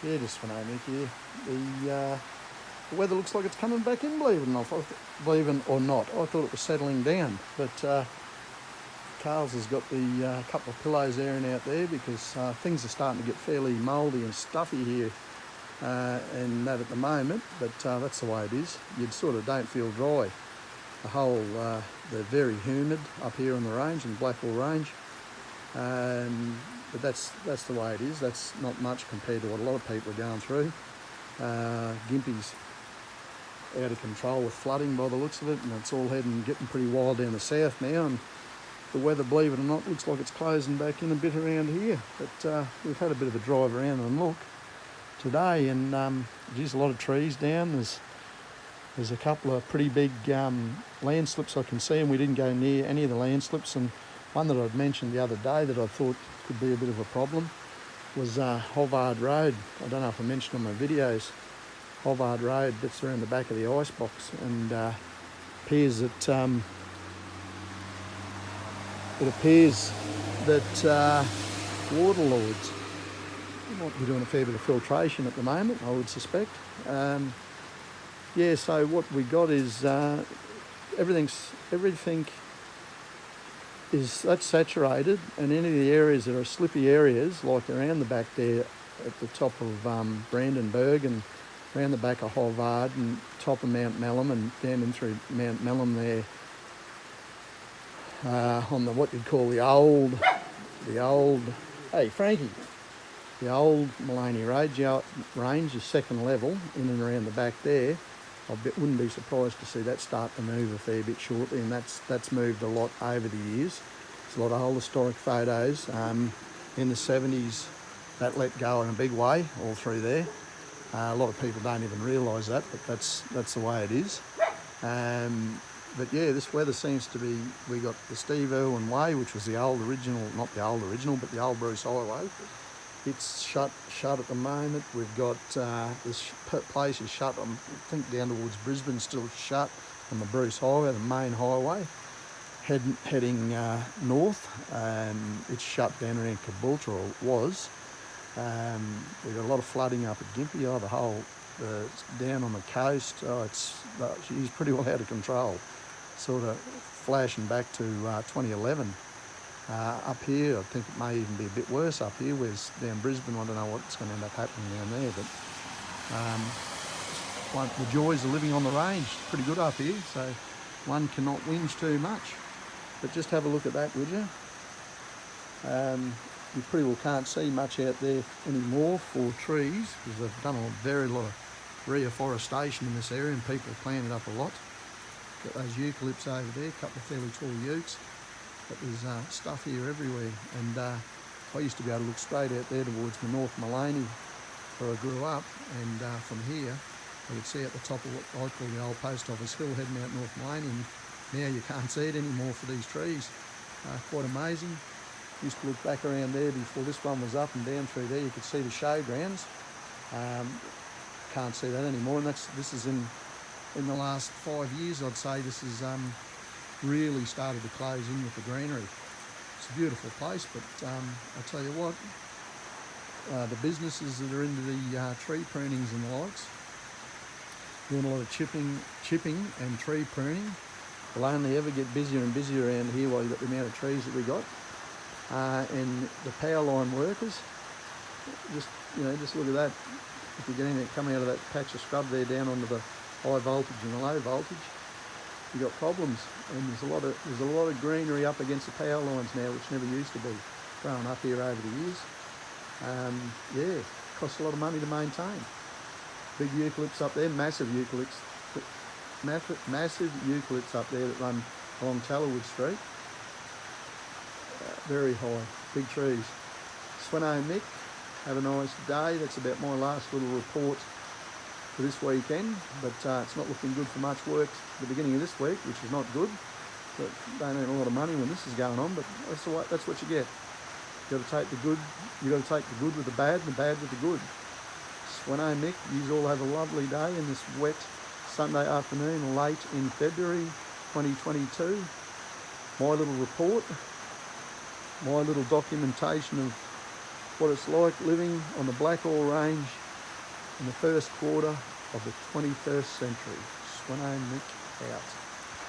Yeah, just for no Nick here. The weather looks like it's coming back in, believe it or not. I thought it was settling down, but Carl's has got the couple of pillows airing out there because things are starting to get fairly mouldy and stuffy here and that at the moment, but that's the way it is. You sort of don't feel dry. They're very humid up here on the range, in the Blackall Range. But that's the way it is. That's not much compared to what a lot of people are going through. Gympie's out of control with flooding by the looks of it, and it's all getting pretty wild down the south now, and the weather, believe it or not, looks like it's closing back in a bit around here. But we've had a bit of a drive around and look today, and there's a lot of trees down. There's a couple of pretty big landslips I can see, and we didn't go near any of the landslips. And one that I'd mentioned the other day that I thought could be a bit of a problem was Hovard Road. I don't know if I mentioned on my videos. Hovard Road, that's around the back of the icebox, and appears that waterlords might be doing a fair bit of filtration at the moment, I would suspect. Yeah, so what we got is everything that's saturated, and any of the areas that are slippy areas, like around the back there at the top of Brandenburg and around the back of Hovard and top of Mount Melem and down in through Mount Melem there, on what you'd call the old, hey Frankie, the old Maleny Range is second level in and around the back there. Wouldn't be surprised to see that start to move a fair bit shortly, and that's moved a lot over the years. There's a lot of old historic photos. In the 70s, that let go in a big way all through there. A lot of people don't even realise that, but that's the way it is. But yeah, this weather seems to be, we got the Steve Irwin Way, which was the old original, not the old original, but the old Bruce Highway. It's shut at the moment. We've got this place is shut. I think down towards Brisbane, still shut on the Bruce Highway, the main highway, heading north. It's shut down around Caboolture, or it was. We've got a lot of flooding up at Gympie. The whole down on the coast. She's pretty well out of control. Sort of flashing back to 2011. Up here, I think it may even be a bit worse up here. Whereas down Brisbane, I don't know what's going to end up happening down there, but the joys of living on the range, pretty good up here, so one cannot whinge too much. But just have a look at that, would you? You pretty well can't see much out there anymore for trees, because they've done a very lot of reforestation in this area, and people have planted up a lot. Got those eucalypts over there, a couple of fairly tall utes. But there's stuff here everywhere, and I used to be able to look straight out there towards the North Maleny where I grew up, and from here I could see at the top of what I call the old post office hill heading out North Maleny, and now you can't see it anymore for these trees. Quite amazing. Used to look back around there before this one was up, and down through there you could see the showgrounds. Can't see that anymore, and this is in the last 5 years, I'd say. This is really started to close in with the greenery. It's a beautiful place, but I tell you what, the businesses that are into the tree prunings and the likes, doing a lot of chipping and tree pruning, will only ever get busier and busier around here while you've got the amount of trees that we got. And the power line workers, just look at that. If you're getting it coming out of that patch of scrub there down onto the high voltage and the low voltage, you've got problems, and there's a lot of greenery up against the power lines now, which never used to be growing up here over the years. Yeah, costs a lot of money to maintain. Big eucalypts up there, massive eucalypts up there that run along Tallerwood Street. Very high, big trees. Sweno Mick, have a nice day. That's about my last little report for this weekend, but it's not looking good for much work at the beginning of this week, which is not good. But don't earn a lot of money when this is going on, but that's what you get. You got to take the good. You got to take the good with the bad, and the bad with the good. Sweno Mick, you all have a lovely day in this wet Sunday afternoon, late in February 2022. My little report, my little documentation of what it's like living on the Blackall Range in the first quarter of the 21st century. Swano Mick out.